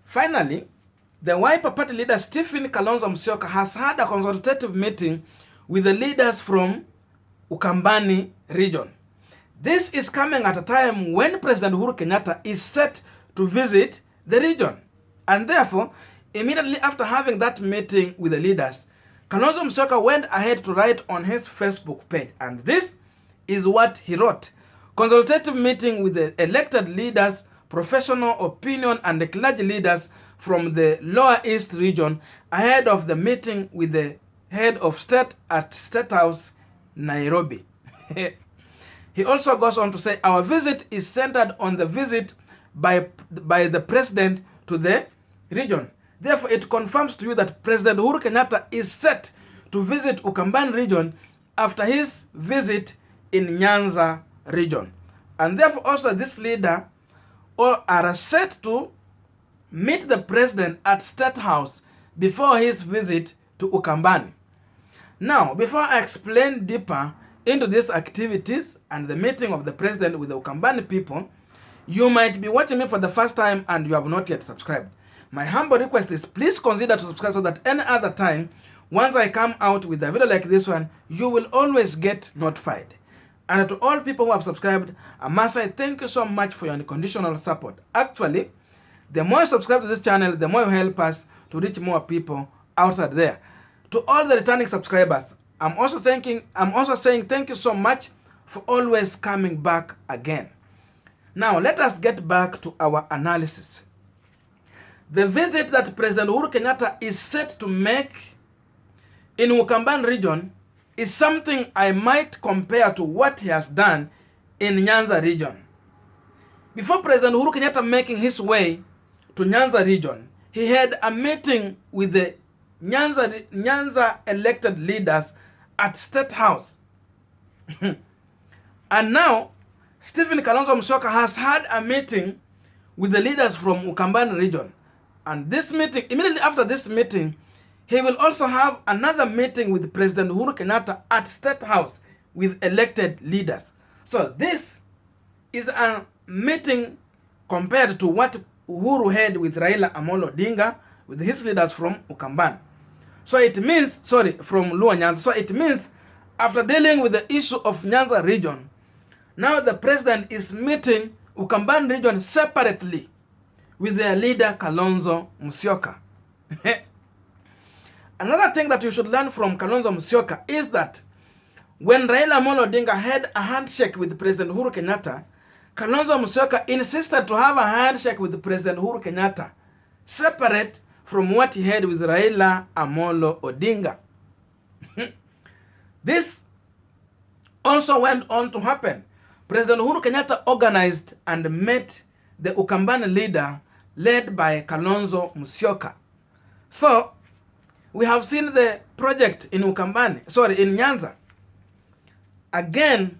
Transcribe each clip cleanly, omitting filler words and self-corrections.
Finally, the Wiper Party leader Stephen Kalonzo Musioka has had a consultative meeting with the leaders from Ukambani region. This is coming at a time when President Uhuru Kenyatta is set to visit the region. And therefore, immediately after having that meeting with the leaders, Kalonzo Musioka went ahead to write on his Facebook page. And this is what he wrote. Consultative meeting with the elected leaders, professional opinion, and the clergy leaders from the Lower East region ahead of the meeting with the head of state at Statehouse, Nairobi. He also goes on to say, our visit is centered on the visit by the president to the region. Therefore, it confirms to you that President Uhuru Kenyatta is set to visit Ukambani region after his visit in Nyanza region. And therefore, also this leader are set to meet the president at State House before his visit to Ukambani. Now, before I explain deeper into these activities and the meeting of the president with the Ukambani people, you might be watching me for the first time and you have not yet subscribed. My humble request is please consider to subscribe so that any other time, once I come out with a video like this one, you will always get notified. And to all people who have subscribed, I must say thank you so much for your unconditional support. Actually, the more you subscribe to this channel, the more you help us to reach more people outside there. To all the returning subscribers, I'm also saying thank you so much for always coming back again. Now, let us get back to our analysis. The visit that President Uhuru Kenyatta is set to make in Ukambani region is something I might compare to what he has done in Nyanza region. Before President Uhuru Kenyatta making his way to Nyanza region, he had a meeting with the Nyanza elected leaders at State House. And now, Stephen Kalonzo Musioka has had a meeting with the leaders from Ukambani region. And this meeting, immediately after this meeting, he will also have another meeting with President Uhuru Kenyatta at State House with elected leaders. So this is a meeting compared to what Uhuru had with Raila Amolo Odinga, with his leaders from Ukambani. So it means, from Luo Nyanza. So it means after dealing with the issue of Nyanza region, now the president is meeting Ukambani region separately with their leader Kalonzo Musioka. Another thing that you should learn from Kalonzo Musioka is that when Raila Amolo Odinga had a handshake with President Uhuru Kenyatta, Kalonzo Musioka insisted to have a handshake with President Uhuru Kenyatta, separate from what he had with Raila Amolo Odinga. This also went on to happen. President Uhuru Kenyatta organized and met the Ukambani leader led by Kalonzo Musioka. So, we have seen the project in in Nyanza. Again,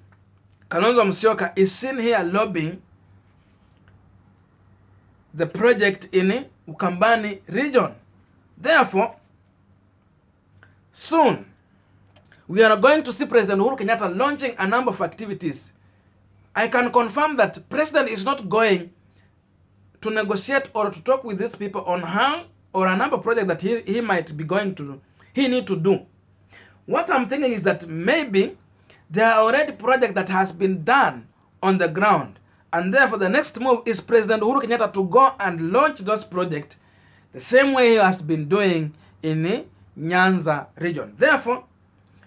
Kalonzo Musioka is seen here lobbying the project in Ukambani region. Therefore, soon, we are going to see President Uhuru Kenyatta launching a number of activities. I can confirm that President is not going to negotiate or to talk with these people on how or a number of projects that he might be going to, he need to do. What I'm thinking is that maybe there are already projects that has been done on the ground, and therefore the next move is President Uhuru Kenyatta to go and launch those projects the same way he has been doing in the Nyanza region. Therefore,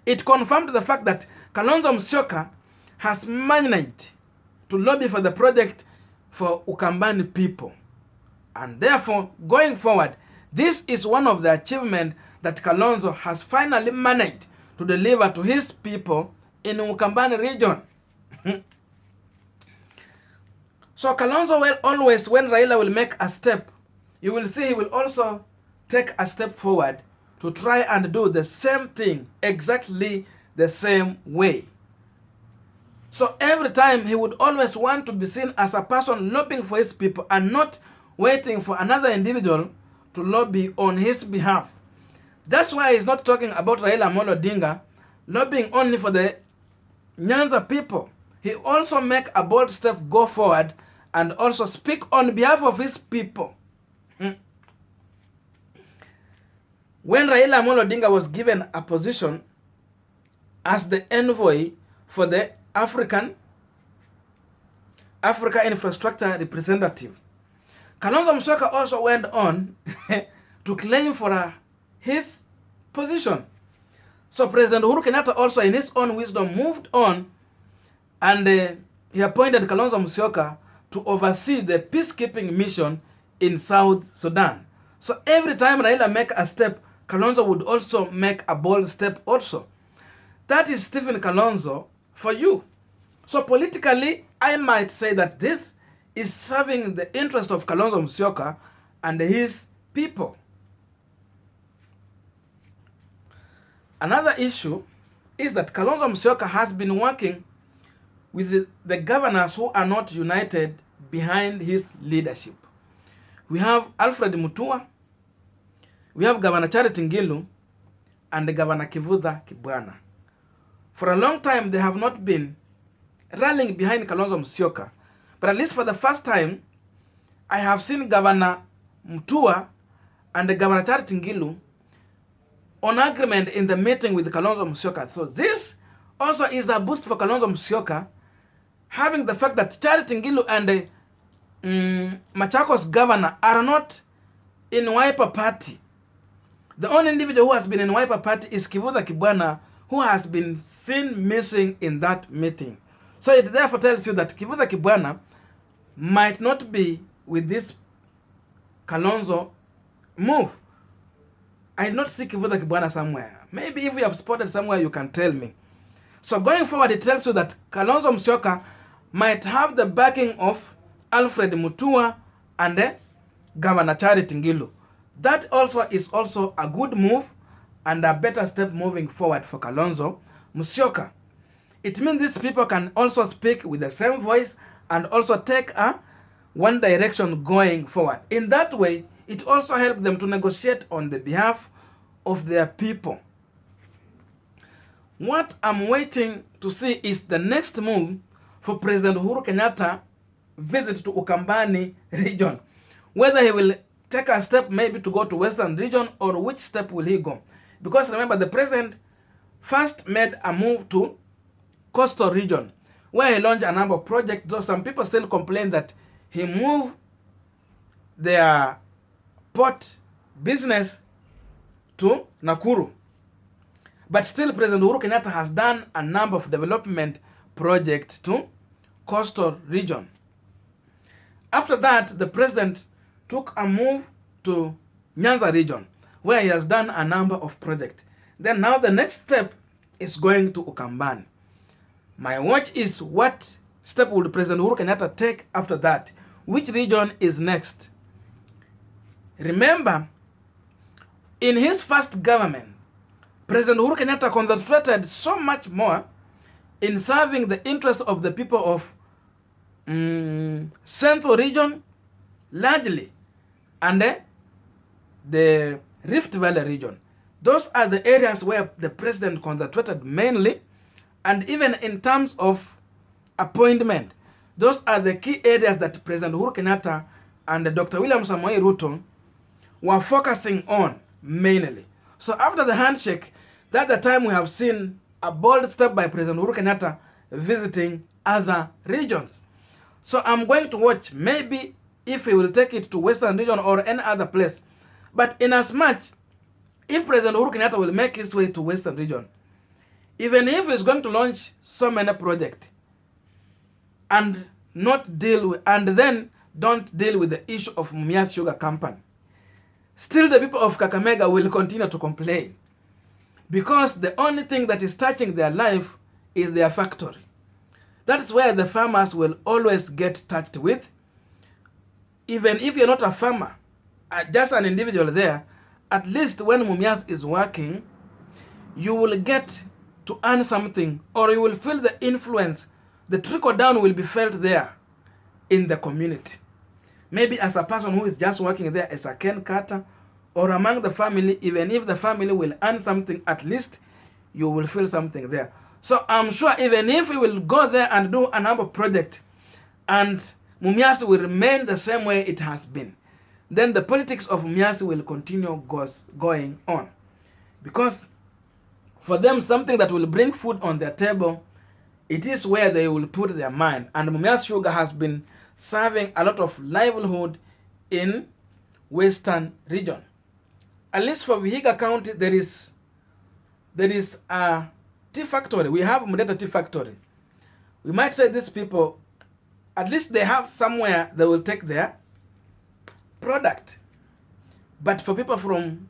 it confirmed the fact that Kalonzo Musioka has managed to lobby for the project for Ukambani people. And therefore, going forward, this is one of the achievements that Kalonzo has finally managed to deliver to his people in Ukambani region. So Kalonzo will always, when Raila will make a step, you will see he will also take a step forward to try and do the same thing, exactly the same way. So every time he would always want to be seen as a person lobbying for his people and not waiting for another individual to lobby on his behalf. That's why he's not talking about Raila Amolo Odinga lobbying only for the Nyanza people. He also make a bold step, go forward, and also speak on behalf of his people. when Raila Amolo Odinga was given a position as the envoy for the Africa Infrastructure Representative, Kalonzo Musioka also went on to claim for his position. So President Uhuru Kenyatta also in his own wisdom moved on, and he appointed Kalonzo Musioka to oversee the peacekeeping mission in South Sudan. So every time Raila make a step, Kalonzo would also make a bold step also. That is Stephen Kalonzo for you. So politically, I might say that this is serving the interest of Kalonzo Musioka and his people. Another issue is that Kalonzo Musioka has been working with the governors who are not united behind his leadership. We have Alfred Mutua, we have Governor Charity Ngilu, and Governor Kivutha Kibwana. For a long time, they have not been rallying behind Kalonzo Musioka. But at least for the first time, I have seen Governor Mutua and Governor Charity Ngilu on agreement in the meeting with Kalonzo Musioka. So this also is a boost for Kalonzo Musioka, having the fact that Charity Ngilu and Machakos governor are not in Wiper Party. The only individual who has been in Wiper Party is Kivutha Kibwana, who has been seen missing in that meeting. So it therefore tells you that Kivutha Kibwana might not be with this Kalonzo move. I did not see Kivutha Kibwana somewhere. Maybe if you have spotted somewhere, you can tell me. So going forward, it tells you that Kalonzo Musioka might have the backing of Alfred Mutua and Governor Charity Ngilu. That also is also a good move and a better step moving forward for Kalonzo Musioka. It means these people can also speak with the same voice and also take a one direction going forward. In that way, it also helps them to negotiate on the behalf of their people. What I'm waiting to see is the next move for President Uhuru Kenyatta visit to Ukambani region. Whether he will take a step maybe to go to Western region, or which step will he go? Because remember, the president first made a move to coastal region, where he launched a number of projects, though some people still complain that he moved their port business to Nakuru. But still, President Uhuru Kenyatta has done a number of development projects to coastal region. After that, the president took a move to Nyanza region, where he has done a number of projects. Then now the next step is going to Ukambani. My watch is what step will President Uhuru Kenyatta take after that? Which region is next? Remember, in his first government, President Uhuru Kenyatta concentrated so much more in serving the interests of the people of Central region largely, and the Rift Valley region. Those are the areas where the president concentrated mainly, and even in terms of appointment, those are the key areas that President Uhuru Kenyatta and Dr. William Samoei Ruto were focusing on mainly. So after the handshake, that's the time we have seen a bold step by President Uhuru Kenyatta visiting other regions. So I'm going to watch maybe if he will take it to Western region or any other place. But in as much, if President Uhuru Kenyatta will make his way to Western region, even if he's going to launch so many projects and not deal with, and then don't deal with the issue of Mumias Sugar Company, still the people of Kakamega will continue to complain, because the only thing that is touching their life is their factory. That's where the farmers will always get touched with. Even if you're not a farmer, just an individual there, at least when Mumias is working, you will get to earn something, or you will feel the influence. The trickle down will be felt there in the community. Maybe as a person who is just working there as a cane cutter, or among the family, even if the family will earn something, at least you will feel something there. So I'm sure even if we will go there and do a number of projects, and Mumias will remain the same way it has been, then the politics of Mumias will continue going on. Because for them, something that will bring food on their table, it is where they will put their mind. And Mumias Sugar has been serving a lot of livelihood in Western region. At least for Vihiga County, there is a tea factory. We have Mudeta Tea Factory. We might say these people, at least they have somewhere they will take their product. But for people from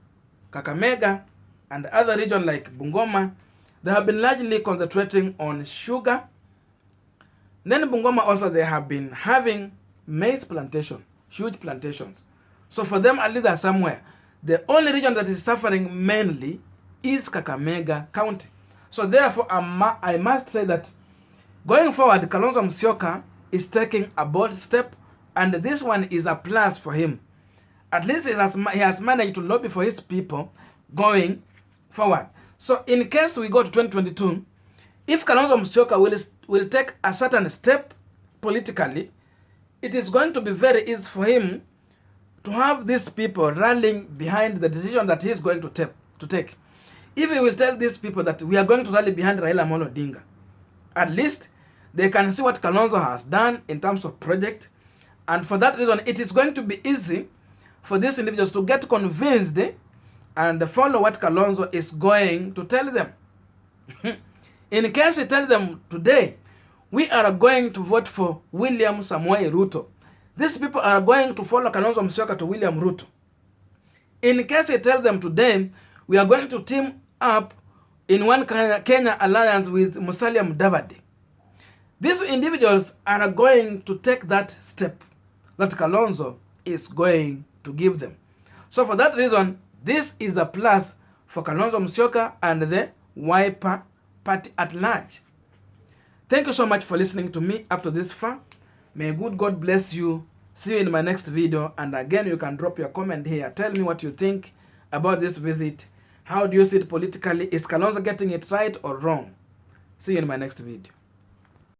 Kakamega and other regions like Bungoma, they have been largely concentrating on sugar. Then Bungoma also, they have been having maize plantation, huge plantations. So for them, at least they're somewhere. The only region that is suffering mainly is Kakamega County. So therefore, I must say that going forward, Kalonzo Musioka is taking a bold step, and this one is a plus for him. At least he has managed to lobby for his people going forward. So in case we go to 2022, if Kalonzo Musioka will take a certain step politically, it is going to be very easy for him to have these people rallying behind the decision that he is going to take. If he will tell these people that we are going to rally behind Raila Amolo Odinga, at least they can see what Kalonzo has done in terms of project. And for that reason, it is going to be easy for these individuals to get convinced and follow what Kalonzo is going to tell them. In case he tells them today, we are going to vote for William Samoei Ruto, these people are going to follow Kalonzo Musioka to William Ruto. In case he tells them today, we are going to team up in one Kenya alliance with Musalia Mudavadi, these individuals are going to take that step that Kalonzo is going to give them. So for that reason, this is a plus for Kalonzo Musioka and the Wiper Party at large. Thank you so much for listening to me up to this far. May good God bless you. See you in my next video. And again, you can drop your comment here. Tell me what you think about this visit. How do you see it politically? Is Kalonzo getting it right or wrong? See you in my next video.